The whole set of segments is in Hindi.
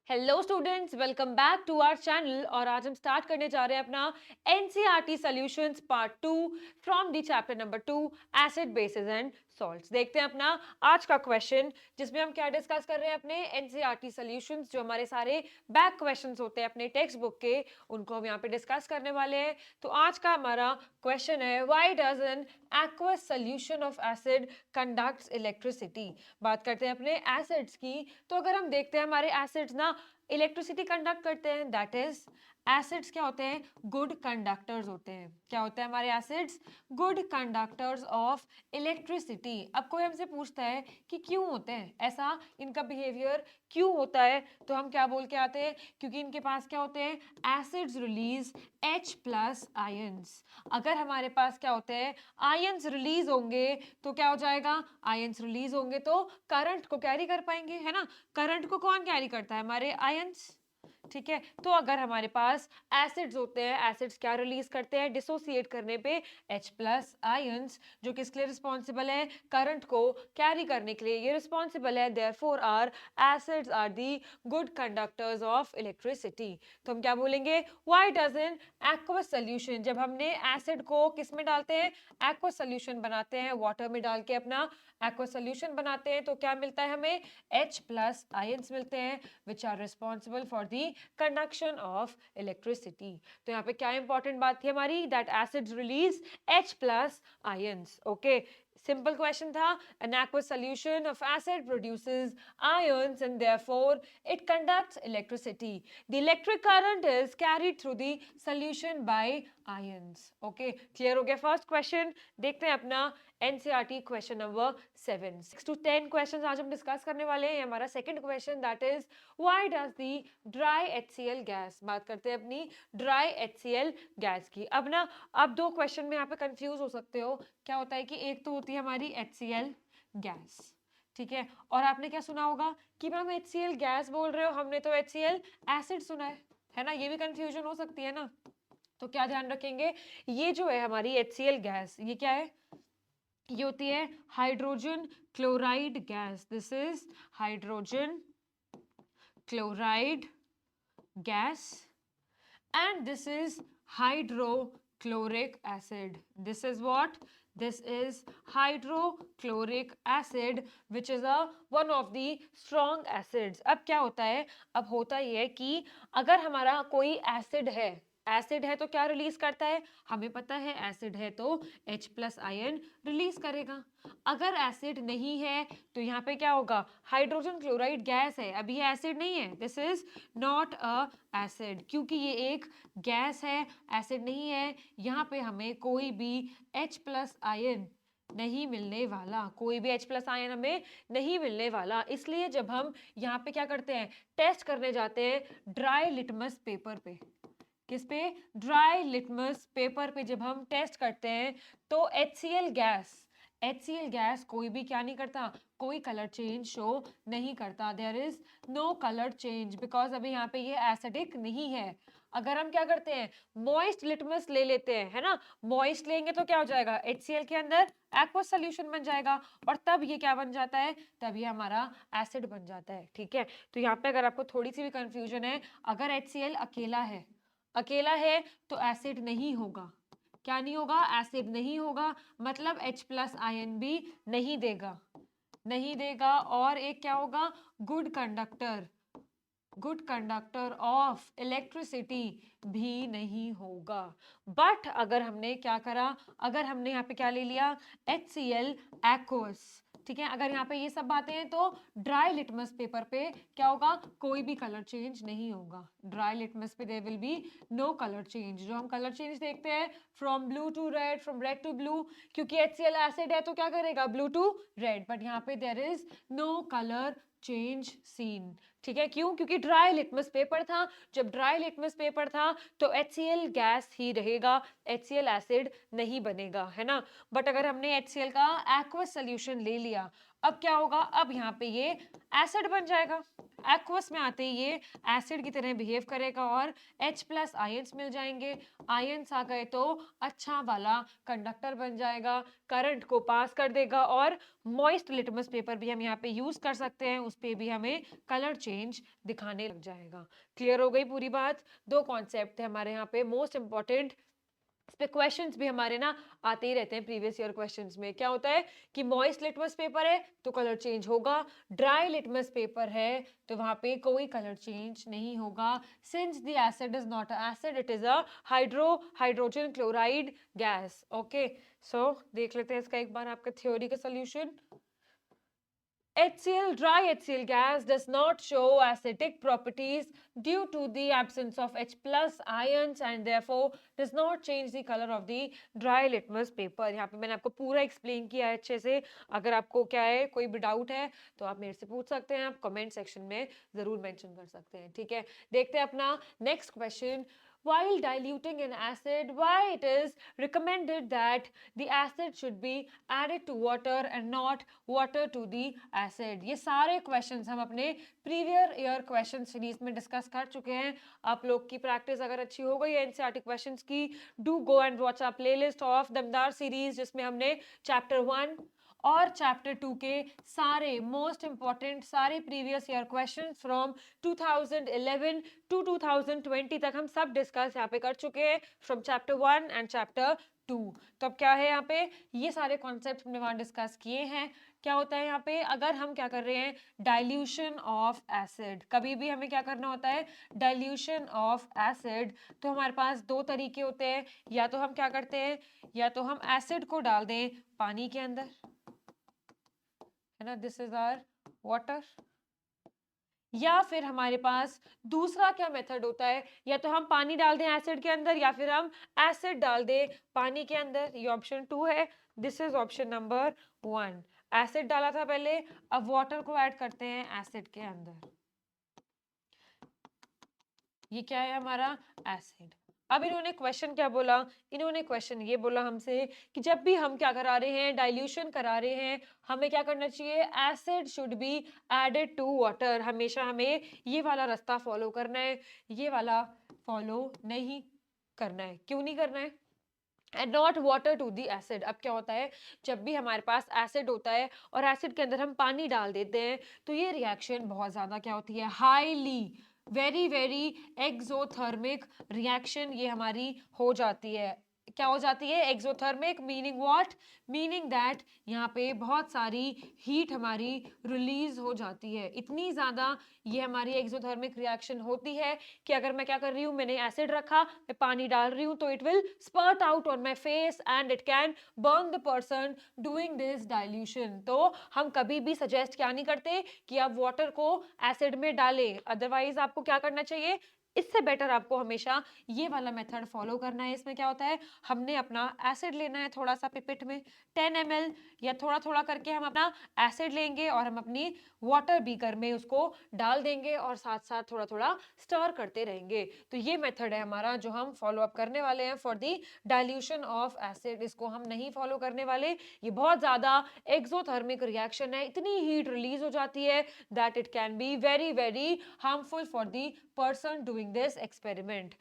Hello students, welcome back to our channel. और आज हम स्टार्ट करने जा रहे हैं अपना NCERT solutions part 2 from the chapter number 2 acid bases and salts. देखते हैं अपना आज का क्वेश्चन, जिसमें हम क्या डिस्कस कर रहे हैं अपने एनसीईआरटी सॉल्यूशंस, जो हमारे सारे बैक क्वेश्चंस होते हैं अपने टेक्स्ट बुक के, उनको हम यहाँ पे डिस्कस करने वाले हैं। तो आज का हमारा क्वेश्चन है, why does N aqueous solution of acid conducts electricity। बात करते हैं अपने एसिड्स की। तो अगर हम देखते हैं हमारे एसिड्स ना इलेक्ट्रिसिटी कंडक्ट करते हैं, दैट इज एसिड्स क्या होते हैं, गुड कंडक्टर्स होते हैं। क्या होते हैं हमारे acids, good conductors of electricity. अब कोई हमसे पूछता है कि क्यों होते हैं ऐसा, इनका बिहेवियर क्यों होता है, तो हम क्या बोल के आते हैं, क्योंकि इनके पास क्या होते हैं, acids release H plus ions. अगर हमारे पास क्या होते हैं, आयंस रिलीज होंगे तो क्या हो जाएगा, आयंस रिलीज होंगे तो करंट को कैरी कर पाएंगे, है ना। करंट को कौन कैरी करता है, हमारे आयंस। ठीक है, तो अगर हमारे पास एसिड्स होते हैं, एसिड्स क्या रिलीज करते हैं, डिसोसिएट करने पे H प्लस आयंस, जो किसके लिए रिस्पॉन्सिबल है, करंट को कैरी करने के लिए ये रिस्पॉन्सिबल है। Therefore are acids are the good conductors of electricity. तो हम क्या बोलेंगे, व्हाई डजंट एक्वस सोल्यूशन, जब हमने एसिड को किस में डालते हैं, एक्वस सोल्यूशन बनाते हैं, वाटर में डाल के अपना एक्वस सोल्यूशन बनाते हैं, तो क्या मिलता है हमें, H प्लस आयंस मिलते हैं, which are responsible for the conduction of electricity. तो यहाँ पे क्या इंपॉर्टेंट बात थी हमारी, that acids release H plus ions. Okay, simple question था। An aqueous solution of acid produces ions and therefore it conducts electricity. The electric current is carried through the solution by ions. Okay, clear हो गया फर्स्ट क्वेश्चन। देखते हैं अपना NCERT question number 7। 6 to 10 questions आज हम डिस्कस करने वाले हैं। हमारा second question, that is why does the dry HCl gas. बात करते हैं अपनी ड्राई HCl गैस की। अब दो क्वेश्चन में यहाँ पे कंफ्यूज हो सकते हो। क्या होता है कि एक तो होती है हमारी HCl गैस, ठीक है, और आपने क्या सुना होगा कि मैम HCl गैस बोल रहे हो, हमने तो HCl एसिड सुना है ना। ये भी कंफ्यूजन हो सकती है ना। तो क्या ध्यान रखेंगे, ये जो है हमारी HCl गैस, ये क्या है, ये होती है hydrogen chloride gas. This is hydrogen chloride gas and this is hydrochloric acid. This is what, this is hydrochloric acid which is a one of the strong acids। अब क्या होता है, अब होता ये है कि अगर हमारा कोई एसिड है, एसिड है तो क्या रिलीज करता है, हमें पता है एसिड है तो H प्लस आयन रिलीज करेगा। अगर एसिड नहीं है तो यहाँ पे क्या होगा, हाइड्रोजन क्लोराइड गैस है, अभी ये एसिड नहीं है, this is not a acid, क्योंकि ये एक गैस है, एसिड नहीं है। यहाँ पे हमें कोई भी H प्लस आयन नहीं मिलने वाला, कोई भी H प्लस आयन हमें नहीं मिलने वाला। इसलिए जब हम यहाँ पे क्या करते हैं, टेस्ट करने जाते हैं ड्राई लिटमस पेपर पे, किस पे, ड्राई लिटमस पेपर पे जब हम टेस्ट करते हैं तो HCl गैस कोई भी क्या नहीं करता, कोई कलर चेंज शो नहीं करता। There is no colour change because अभी यहाँ पे ये एसिडिक नहीं है। अगर हम क्या करते हैं, मॉइस्ट लिटमस ले लेते हैं, है ना, मॉइस्ट लेंगे तो क्या हो जाएगा, HCl के अंदर एक्वस सोल्यूशन बन जाएगा, और तब ये क्या बन जाता है, तब ये हमारा एसिड बन जाता है। ठीक है, तो यहाँ पे अगर आपको थोड़ी सी भी कंफ्यूजन है, अगर HCl अकेला है तो एसिड नहीं होगा। क्या नहीं होगा, एसिड नहीं होगा, मतलब H प्लस आयन भी नहीं देगा। और एक क्या होगा, गुड कंडक्टर ऑफ इलेक्ट्रिसिटी भी नहीं होगा। बट अगर हमने क्या करा, अगर हमने यहाँ पे क्या ले लिया, HCl एक्वस, ठीक है, अगर यहाँ पे ये सब बातें हैं तो ड्राई लिटमस पेपर पे क्या होगा, कोई भी कलर चेंज नहीं होगा। ड्राई लिटमस पे there will be no colour change. जो हम कलर चेंज देखते हैं from blue to red, from red to blue, क्योंकि HCl एसिड है तो क्या करेगा, ब्लू टू रेड, बट यहाँ पे there is no colour change seen. ठीक है, क्यों, क्योंकि ड्राई लिटमस पेपर था। जब ड्राई लिटमस पेपर था तो HCl गैस ही रहेगा, HCl एसिड नहीं बनेगा, है ना। बट अगर हमने HCl का एक्वस सोल्यूशन ले लिया, अब क्या होगा, अब यहाँ पे ये एसिड बन जाएगा। एक्वस में आते ही ये एसिड की तरह बिहेव करेगा और H प्लस आयंस मिल जाएंगे। आयंस आ गए तो अच्छा वाला कंडक्टर बन जाएगा, करंट को पास कर देगा, और मॉइस्ट लिटमस पेपर भी हम यहाँ पे यूज कर सकते हैं, उस पे भी हमें कलर चेंज दिखाने लग जाएगा। क्लियर हो गई पूरी बात? दो कॉन्सेप्ट थे हमारे यहाँ पे मोस्ट इंपॉर्टेंट। इस पे क्वेश्चंस भी हमारे ना आते ही रहते हैं प्रीवियस ईयर क्वेश्चंस में। क्या होता है कि मॉइस्ट लिटमस पेपर है तो कलर चेंज होगा, ड्राई लिटमस पेपर है तो वहां पे कोई कलर चेंज नहीं होगा। Since the acid is not a acid, it is a hydrogen chloride gas. Okay, so देख लेते हैं इसका एक बार आपका थ्योरी का solution. HCl, dry HCl gas does not show acidic properties due to the absence of H plus ions and therefore does not change the color of the dry litmus paper। यहाँ पे मैंने आपको पूरा एक्सप्लेन किया है अच्छे से। अगर आपको क्या है कोई भी डाउट है तो आप मेरे से पूछ सकते हैं, आप कमेंट सेक्शन में जरूर मेंशन कर सकते हैं। ठीक है, देखते हैं अपना next question. While diluting an acid, why it is recommended that the acid should be added to water and not water to the acid? ये सारे क्वेश्चंस हम अपने प्रीवियर ईयर क्वेश्चन सीरीज में डिस्कस कर चुके हैं। आप लोग की प्रैक्टिस अगर अच्छी हो गई है एनसीईआरटी क्वेश्चंस की, do go and watch our playlist of दमदार सीरीज, जिसमें हमने चैप्टर 1 और चैप्टर 2 के सारे मोस्ट इंपॉर्टेंट सारे previous year questions from 2011 to 2020 तक हम सब डिस्कस यहाँ पे कर चुके हैं फ्रॉम चैप्टर 1 एंड चैप्टर 2। तो अब क्या है यहाँ पे, ये सारे कॉन्सेप्ट हमने वहां डिस्कस किए हैं। क्या होता है यहाँ पे, अगर हम क्या कर रहे हैं डाइल्यूशन ऑफ एसिड, कभी भी हमें क्या करना होता है डाइल्यूशन ऑफ एसिड, तो हमारे पास दो तरीके होते हैं। या तो हम क्या करते हैं, या तो हम एसिड को डाल दें पानी के अंदर, है ना, दिस इज आवर वाटर, या फिर हमारे पास दूसरा क्या मेथड होता है, या तो हम पानी डाल दें एसिड के अंदर या फिर हम एसिड डाल दें पानी के अंदर। ये ऑप्शन 2 है, this is option number 1। Acid डाला था पहले, अब वाटर को ऐड करते हैं एसिड के अंदर। ये क्या है हमारा एसिड। अब इन्होंने क्वेश्चन क्या बोला, इन्होंने क्वेश्चन ये बोला हमसे कि जब भी हम क्या करा रहे हैं डाइल्यूशन करा रहे हैं, हमें क्या करना चाहिए, acid should be added to water. हमेशा हमें ये वाला रास्ता फॉलो करना है, ये वाला फॉलो नहीं करना है। क्यों नहीं करना है, and not water to the acid. अब क्या होता है, जब भी हमारे पास एसिड होता है और एसिड के अंदर हम पानी डाल देते हैं तो ये रिएक्शन बहुत ज़्यादा क्या होती है, highly very very exothermic reaction ये हमारी हो जाती है। क्या हो जाती है, exothermic, meaning what, meaning that यहाँ पे बहुत सारी हीट हमारी रिलीज हो जाती है। इतनी ज़्यादा ये हमारी एक्सोथर्मिक रिएक्शन होती है कि अगर मैं क्या कर रही हूँ, मैंने एसिड रखा, मैं पानी डाल रही हूँ, तो it will spurt out on my face and it can burn the person doing this dilution. तो हम कभी भी सजेस्ट क्या नहीं करते कि आप वाटर को एसिड में डालें, अदरवाइज आपको क्या करना चाहिए, इससे बेटर आपको हमेशा ये वाला मेथड फॉलो करना है। इसमें क्या होता है, हमने अपना एसिड लेना है थोड़ा सा पिपेट में 10 ml, या थोड़ा थोड़ा करके हम अपना एसिड लेंगे और हम अपनी वाटर बीकर में उसको डाल देंगे और साथ साथ थोड़ा थोड़ा स्टर करते रहेंगे। तो ये मेथड है हमारा जो हम फॉलो अप करने वाले हैं for the dilution of acid. इसको हम नहीं फॉलो करने वाले, ये बहुत ज्यादा एक्सोथर्मिक रिएक्शन है, इतनी हीट रिलीज हो जाती है that it can be very very harmful for the person doing this experiment.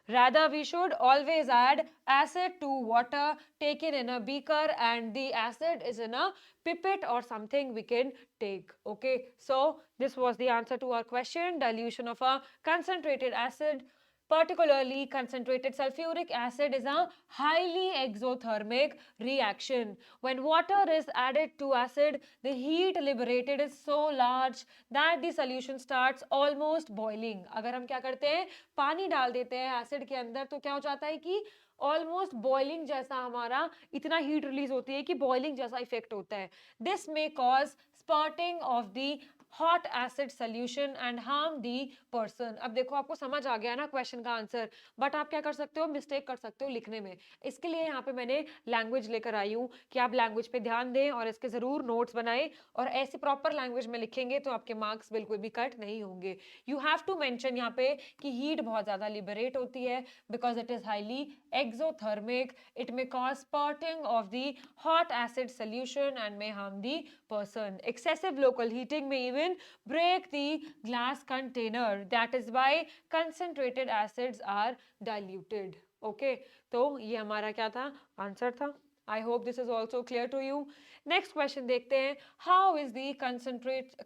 Rather, we should always add acid to water taken in a beaker, and the acid is in a pipette or something we can take. Okay, so this was the answer to our question. Dilution of a concentrated acid, particularly concentrated sulfuric acid, is a highly exothermic reaction. When water is added to acid, the heat liberated is so large that the solution starts almost boiling. अगर हम क्या करते हैं, पानी डाल देते हैं एसिड के अंदर, तो क्या हो जाता है कि ऑलमोस्ट बॉइलिंग जैसा हमारा इतना हीट रिलीज होती है कि बॉइलिंग जैसा इफेक्ट होता है। This may cause spurting of the hot acid solution and harm the person. अब देखो आपको समझ आ गया ना क्वेश्चन का आंसर, बट आप क्या कर सकते हो, मिस्टेक कर सकते हो लिखने में। इसके लिए यहाँ पे मैंने लैंग्वेज लेकर आई हूँ कि आप लैंग्वेज पे ध्यान दें और इसके जरूर नोट्स बनाएं, और ऐसे प्रॉपर लैंग्वेज में लिखेंगे तो आपके मार्क्स बिल्कुल भी कट नहीं होंगे। यू हैव टू मेंशन यहाँ पे कि हीट बहुत ज्यादा लिबरेट होती है because it is highly exothermic. It may cause spurting of the hot acid solution and may harm the person. Excessive local heating may even break the glass container. That is why concentrated acids are diluted. Okay, तो ये हमारा क्या था, आंसर था। I hope this is also clear to you. Next question देखते हैं. How is the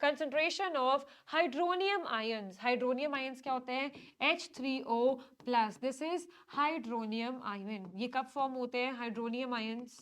concentration of hydronium ions. Hydronium ions क्या होते हैं? H3O plus. This is hydronium ion. ये कब फॉर्म होते हैं हाइड्रोनियम आयंस?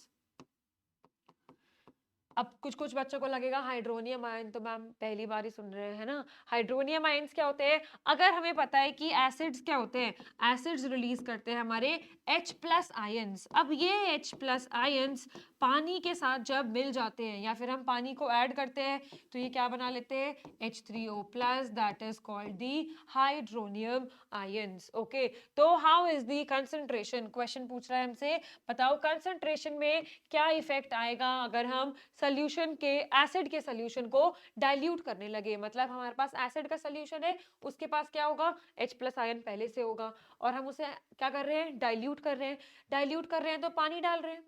अब कुछ कुछ बच्चों को लगेगा हाइड्रोनियम आयन तो मैम पहली बार ही सुन रहे हैं ना. हाइड्रोनियम आयंस क्या होते हैं? अगर हमें पता है कि एसिड्स क्या होते हैं, एसिड्स रिलीज करते हैं हमारे H प्लस आयंस. अब ये H प्लस आयंस पानी के साथ जब मिल जाते हैं या फिर हम पानी को ऐड करते हैं तो ये क्या बना लेते हैं? H3O plus. That is called the hydronium ions. Okay, तो how is the concentration. Question पूछ रहा है हमसे, बताओ कंसंट्रेशन में क्या इफेक्ट आएगा अगर हम सोल्यूशन के, एसिड के सोल्यूशन को डाइल्यूट करने लगे. मतलब हमारे पास एसिड का सोल्यूशन है, उसके पास क्या होगा? H प्लस आयन पहले से होगा और हम उसे क्या कर रहे हैं? डाइल्यूट कर रहे हैं. डाइल्यूट कर रहे हैं तो पानी डाल रहे हैं,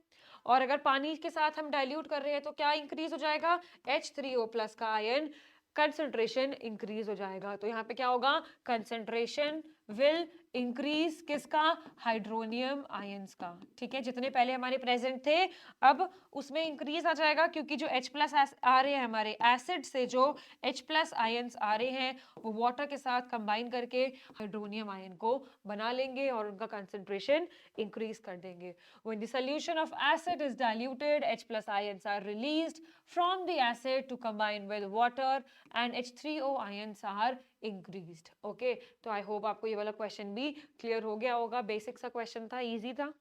और अगर पानी के साथ हम डाइल्यूट कर रहे हैं तो क्या इंक्रीज हो जाएगा? H3O प्लस का आयन कंसंट्रेशन इंक्रीज हो जाएगा. तो यहाँ पे क्या होगा? Concentration will increase. किसका? हाइड्रोनियम आयंस का. ठीक है, जितने पहले हमारे प्रेजेंट थे अब उसमें इंक्रीज आ जाएगा, क्योंकि जो H प्लस आ रहे हैं हमारे एसिड से, जो H प्लस आयंस आ रहे हैं वो वाटर के साथ कंबाइन करके हाइड्रोनियम आयन को बना लेंगे और उनका कंसंट्रेशन इंक्रीज कर देंगे. When the solution of acid is diluted, H plus ions are released from the acid to combine with water and H3O ions are increased. Okay, तो आई होप आपको ये वाला क्वेश्चन भी क्लियर हो गया होगा. बेसिक सा क्वेश्चन था, इजी था.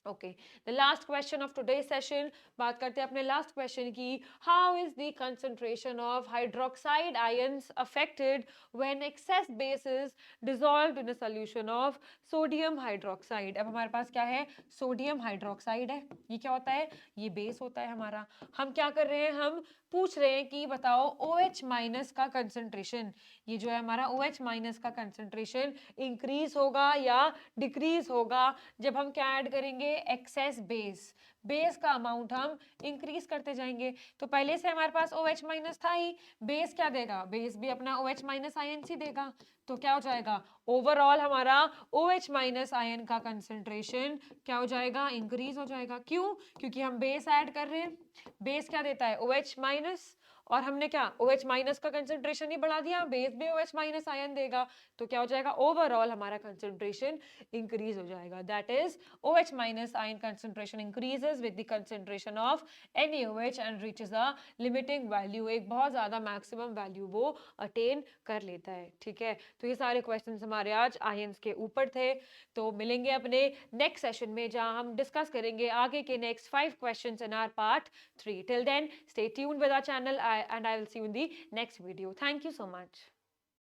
Okay, the last question of today session. बात करते हैं अपने लास्ट क्वेश्चन की. How is the concentration of hydroxide ions affected when excess base is dissolved in a solution of sodium hydroxide. अब हमारे पास क्या है? सोडियम हाइड्रोक्साइड है. ये क्या होता है? ये बेस होता है हमारा. हम क्या कर रहे हैं? हम पूछ रहे हैं कि बताओ OH माइनस का कंसंट्रेशन, ये जो है हमारा OH माइनस का कंसंट्रेशन इंक्रीज होगा या डिक्रीज होगा जब हम क्या ऐड करेंगे? Excess base. बेस का अमाउंट हम इंक्रीज करते जाएंगे. तो पहले से हमारे पास OH माइनस था ही, बेस क्या देगा? बेस भी अपना OH माइनस आयन ही देगा. तो क्या हो जाएगा? ओवरऑल हमारा OH माइनस आयन का कंसंट्रेशन क्या हो जाएगा? इंक्रीज हो जाएगा. क्यों? क्योंकि हम बेस ऐड कर रहे हैं. बेस क्या देता है? OH माइनस, और हमने क्या? OH माइनस का कंसंट्रेशन ही बढ़ा दिया, बेस भी OH माइनस आयन देगा. तो क्या हो जाएगा? ओवरऑल हमारा कंसंट्रेशन इंक्रीज हो जाएगा. That is OH minus ion concentration increases with the concentration of NaOH and reaches a limiting value. एक बहुत ज्यादा मैक्सिमम वैल्यू वो अटेन कर लेता है. ठीक है, तो ये सारे क्वेश्चन हमारे आज आयंस के ऊपर थे. तो मिलेंगे अपने नेक्स्ट सेशन में जहां हम डिस्कस करेंगे आगे के next 5 questions in our part 3. Till then, stay tuned with our channel and I will see you in the next video. Thank you so much.